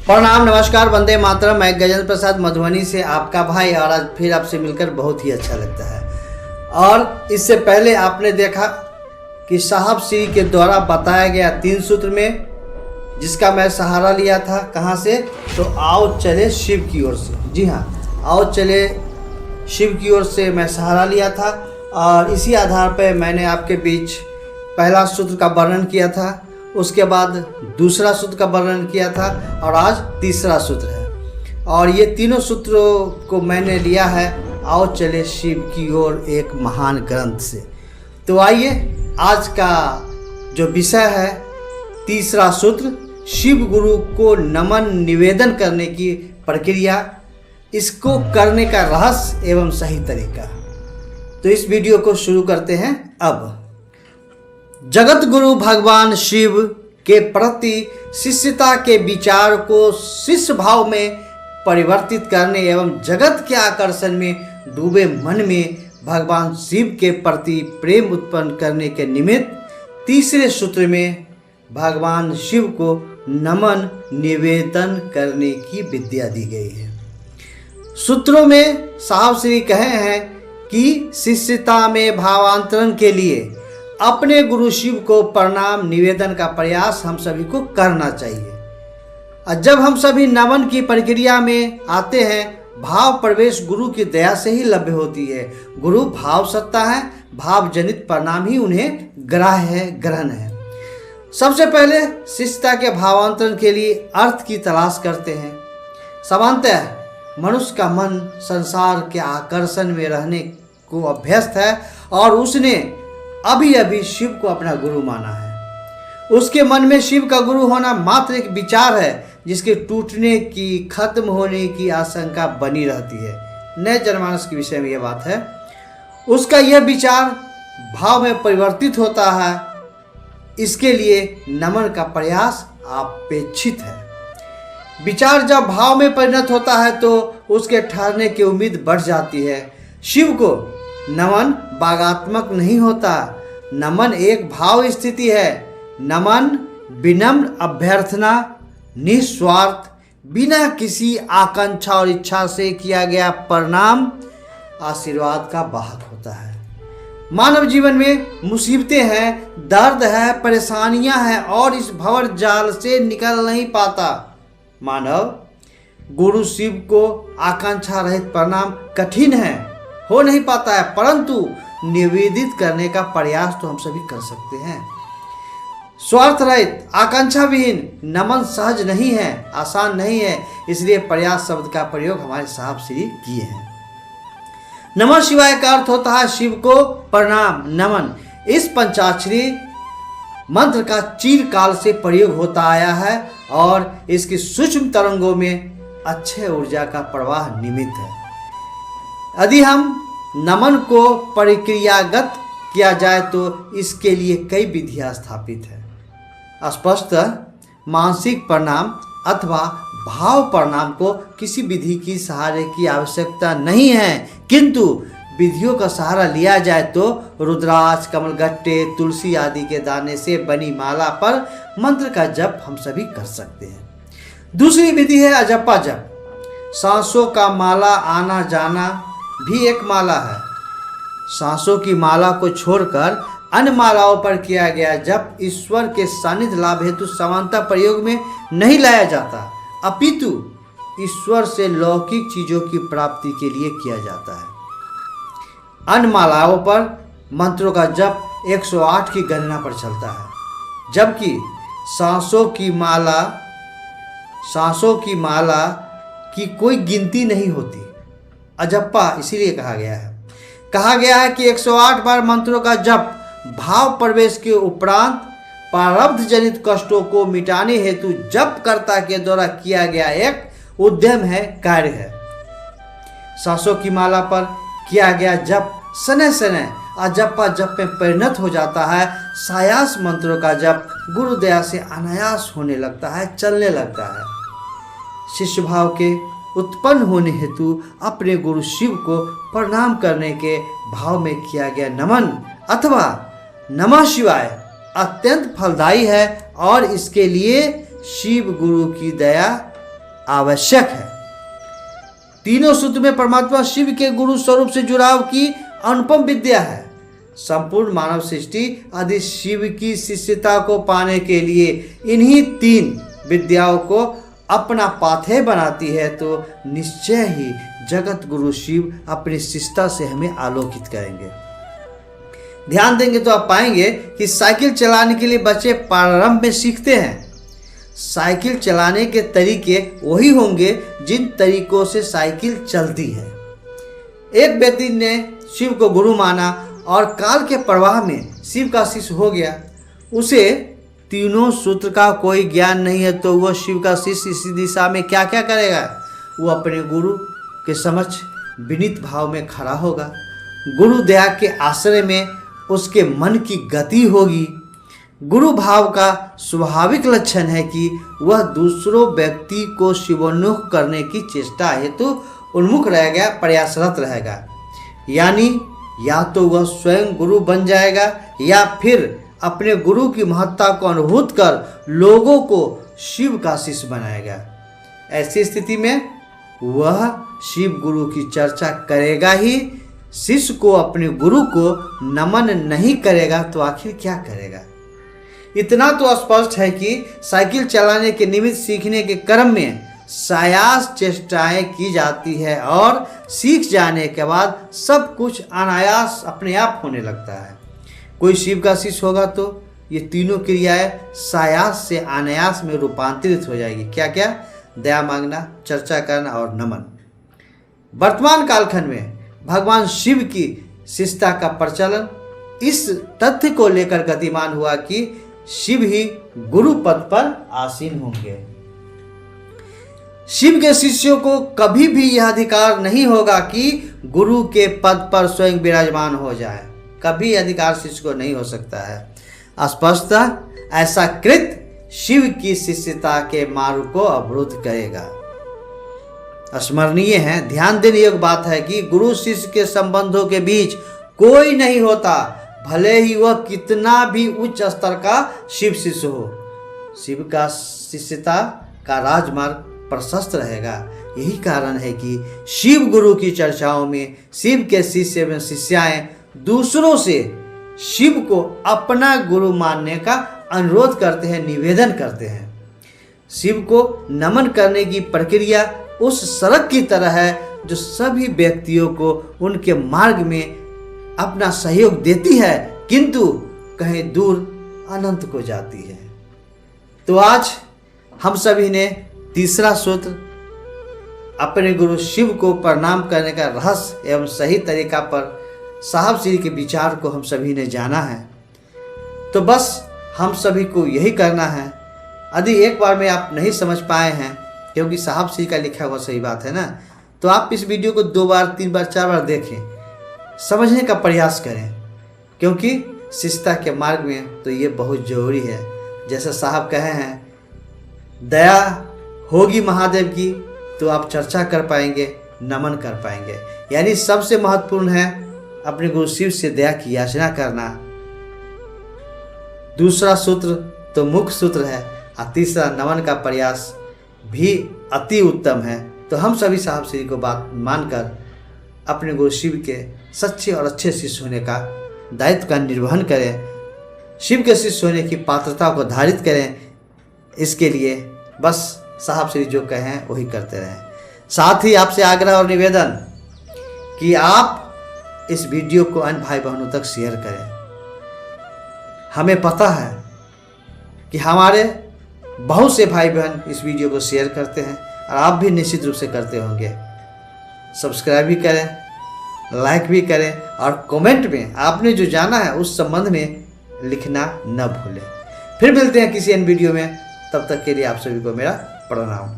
प्रणाम, नमस्कार, वंदे मातरम। मैं गजेंद्र प्रसाद मधुबनी से आपका भाई, और आज फिर आपसे मिलकर बहुत ही अच्छा लगता है। और इससे पहले आपने देखा कि साहब श्री के द्वारा बताया गया 3 सूत्र में, जिसका मैं सहारा लिया था कहाँ से, तो आओ चले शिव की ओर से। जी हाँ, आओ चले शिव की ओर से मैं सहारा लिया था। और इसी आधार पर मैंने आपके बीच पहला सूत्र का वर्णन किया था, उसके बाद दूसरा सूत्र का वर्णन किया था, और आज तीसरा सूत्र है। और ये तीनों सूत्रों को मैंने लिया है आओ चले शिव की ओर एक महान ग्रंथ से। तो आइए, आज का जो विषय है तीसरा सूत्र, शिव गुरु को नमन निवेदन करने की प्रक्रिया, इसको करने का रहस्य एवं सही तरीका। तो इस वीडियो को शुरू करते हैं अब। जगत गुरु भगवान शिव के प्रति शिष्यता के विचार को शिष्य भाव में परिवर्तित करने एवं जगत के आकर्षण में डूबे मन में भगवान शिव के प्रति प्रेम उत्पन्न करने के निमित्त तीसरे सूत्र में भगवान शिव को नमन निवेदन करने की विद्या दी गई है। सूत्रों में साहब श्री कहे हैं कि शिष्यता में भावांतरण के लिए अपने गुरु शिव को प्रणाम निवेदन का प्रयास हम सभी को करना चाहिए। और जब हम सभी नमन की प्रक्रिया में आते हैं, भाव प्रवेश गुरु की दया से ही लभ्य होती है। गुरु भाव सत्ता है, भाव जनित प्रणाम ही उन्हें ग्राह्य है, ग्रहण है। सबसे पहले शिष्यता के भावांतरण के लिए अर्थ की तलाश करते हैं। सामान्यतः मनुष्य का मन संसार के आकर्षण में रहने को अभ्यस्त है और उसने अभी अभी शिव को अपना गुरु माना है। उसके मन में शिव का गुरु होना मात्र एक विचार है, जिसके टूटने की, खत्म होने की आशंका बनी रहती है। नए जनमानस के विषय में यह बात है। उसका यह विचार भाव में परिवर्तित होता है, इसके लिए नमन का प्रयास अपेक्षित है। विचार जब भाव में परिणत होता है तो उसके ठहरने की उम्मीद बढ़ जाती है। शिव को नमन बागात्मक नहीं होता, नमन एक भाव स्थिति है। नमन विनम्र अभ्यर्थना, निस्वार्थ, बिना किसी आकांक्षा और इच्छा से किया गया प्रणाम आशीर्वाद का वाहक होता है। मानव जीवन में मुसीबतें हैं, दर्द है, परेशानियां हैं और इस भंवर जाल से निकल नहीं पाता। मानव गुरु शिव को आकांक्षा रहित प्रणाम कठिन है, हो नहीं पाता है, परंतु निवेदित करने का प्रयास तो हम सभी कर सकते हैं। स्वार्थ रहित, आकांक्षा विहीन नमन सहज नहीं है, आसान नहीं है, इसलिए प्रयास शब्द का प्रयोग हमारे साहब श्री किए हैं। नमः शिवाय का अर्थ होता है शिव को प्रणाम, नमन। इस पंचाक्षरी मंत्र का चिरकाल से प्रयोग होता आया है और इसकी सूक्ष्म तरंगों में अच्छे ऊर्जा का प्रवाह निमित्त है। यदि हम नमन को प्रक्रियागत किया जाए तो इसके लिए कई विधियां स्थापित है। स्पष्ट मानसिक प्रणाम अथवा भाव प्रणाम को किसी विधि की सहारे की आवश्यकता नहीं है, किंतु विधियों का सहारा लिया जाए तो रुद्राक्ष, कमलगट्टे, तुलसी आदि के दाने से बनी माला पर मंत्र का जप हम सभी कर सकते हैं। दूसरी विधि है अजपा जप। सांसों का माला आना जाना भी एक माला है। सांसों की माला को छोड़कर अन्य मालाओं पर किया गया जप ईश्वर के सानिध्य लाभ हेतु समानता प्रयोग में नहीं लाया जाता, अपितु ईश्वर से लौकिक चीजों की प्राप्ति के लिए किया जाता है। अन्य मालाओं पर मंत्रों का जप 108 की गणना पर चलता है, जबकि सांसों की माला की कोई गिनती नहीं होती। अजप्पा इसीलिए कहा गया है कि 108 बार मंत्रों का जप भाव प्रवेश के उपरांत प्रारब्ध जनित कष्टों को मिटाने हेतु जपकर्ता के द्वारा किया गया एक उद्यम है, कार्य है। सांसों की माला पर किया गया जप सने सने अजप्पा जप में परिणत हो जाता है। सायास मंत्रों का जप गुरुदया से अनायास होने लगता है, चलने लगता है। शिष्य भाव के उत्पन्न होने हेतु अपने गुरु शिव को प्रणाम करने के भाव में किया गया नमन अथवा नमः शिवाय अत्यंत फलदायी है और इसके लिए शिव गुरु की दया आवश्यक है। तीनों सूत्र में परमात्मा शिव के गुरु स्वरूप से जुड़ाव की अनुपम विद्या है। संपूर्ण मानव सृष्टि आदि शिव की शिष्यता को पाने के लिए इन्हीं 3 विद्याओं को अपना पाथेय बनाती है, तो निश्चय ही जगत गुरु शिव अपनी शिष्यता से हमें आलोकित करेंगे। ध्यान देंगे तो आप पाएंगे कि साइकिल चलाने के लिए बच्चे प्रारंभ में सीखते हैं। साइकिल चलाने के तरीके वही होंगे जिन तरीकों से साइकिल चलती है। एक व्यक्ति ने शिव को गुरु माना और काल के प्रवाह में शिव का शिष्य हो गया। उसे तीनों सूत्र का कोई ज्ञान नहीं है, तो वह शिव का शिष्य इसी दिशा में क्या क्या करेगा? वो अपने गुरु के समक्ष विनीत भाव में खड़ा होगा। गुरु दया के आश्रय में उसके मन की गति होगी। गुरु भाव का स्वाभाविक लक्षण है कि वह दूसरों व्यक्ति को शिवोन्मुख करने की चेष्टा हेतु उन्मुख रहेगा, प्रयासरत रहेगा। यानी या तो वह स्वयं गुरु बन जाएगा या फिर अपने गुरु की महत्ता को अनुभूत कर लोगों को शिव का शिष्य बनाएगा। ऐसी स्थिति में वह शिव गुरु की चर्चा करेगा ही। शिष्य को अपने गुरु को नमन नहीं करेगा तो आखिर क्या करेगा? इतना तो स्पष्ट है कि साइकिल चलाने के निमित्त सीखने के क्रम में सायास चेष्टाएं की जाती है और सीख जाने के बाद सब कुछ अनायास अपने आप होने लगता है। कोई शिव का शिष्य होगा तो ये तीनों क्रियाएं सायास से अनायास में रूपांतरित हो जाएगी। क्या क्या? दया मांगना, चर्चा करना और नमन। वर्तमान कालखंड में भगवान शिव की शिष्यता का प्रचलन इस तथ्य को लेकर गतिमान हुआ कि शिव ही गुरु पद पर आसीन होंगे। शिव के शिष्यों को कभी भी यह अधिकार नहीं होगा कि गुरु के पद पर स्वयं विराजमान हो जाए। कभी अधिकार शिष्य को नहीं हो सकता है। स्पष्टतः ऐसा कृत्य शिव की शिष्यता के मार्ग को अवरुद्ध करेगा। स्मरणीय है, ध्यान देने योग्य बात है कि गुरु शिष्य के संबंधों के बीच कोई नहीं होता, भले ही वह कितना भी उच्च स्तर का शिव शिष्य हो। शिव का शिष्यता का राजमार्ग प्रशस्त रहेगा। यही कारण है कि शिव गुरु की चर्चाओं में शिव के शिष्य एवं शिष्याएं दूसरों से शिव को अपना गुरु मानने का अनुरोध करते हैं, निवेदन करते हैं। शिव को नमन करने की प्रक्रिया उस सड़क की तरह है जो सभी व्यक्तियों को उनके मार्ग में अपना सहयोग देती है, किंतु कहीं दूर अनंत को जाती है। तो आज हम सभी ने तीसरा सूत्र अपने गुरु शिव को प्रणाम करने का रहस्य एवं सही तरीका पर साहब श्री के विचार को हम सभी ने जाना है। तो बस हम सभी को यही करना है। यदि एक बार में आप नहीं समझ पाए हैं, क्योंकि साहब श्री का लिखा हुआ सही बात है ना, तो आप इस वीडियो को 2 बार 3 बार 4 बार देखें, समझने का प्रयास करें, क्योंकि शिष्यता के मार्ग में तो ये बहुत जरूरी है। जैसे साहब कहे हैं, दया होगी महादेव की तो आप चर्चा कर पाएंगे, नमन कर पाएंगे। यानी सबसे महत्वपूर्ण है अपने गुरु शिव से दया की याचना करना। दूसरा सूत्र तो मुख्य सूत्र है और तीसरा नमन का प्रयास भी अति उत्तम है। तो हम सभी साहब श्री को बात मानकर अपने गुरु शिव के सच्चे और अच्छे शिष्य होने का दायित्व का निर्वहन करें, शिव के शिष्य होने की पात्रता को धारित करें। इसके लिए बस साहब श्री जो कहें वही करते रहें। साथ ही आपसे आग्रह और निवेदन कि आप इस वीडियो को अन्य भाई बहनों तक शेयर करें। हमें पता है कि हमारे बहुत से भाई बहन इस वीडियो को शेयर करते हैं और आप भी निश्चित रूप से करते होंगे। सब्सक्राइब भी करें, लाइक भी करें और कमेंट में आपने जो जाना है उस संबंध में लिखना न भूलें। फिर मिलते हैं किसी अन्य वीडियो में, तब तक के लिए आप सभी को मेरा प्रणाम।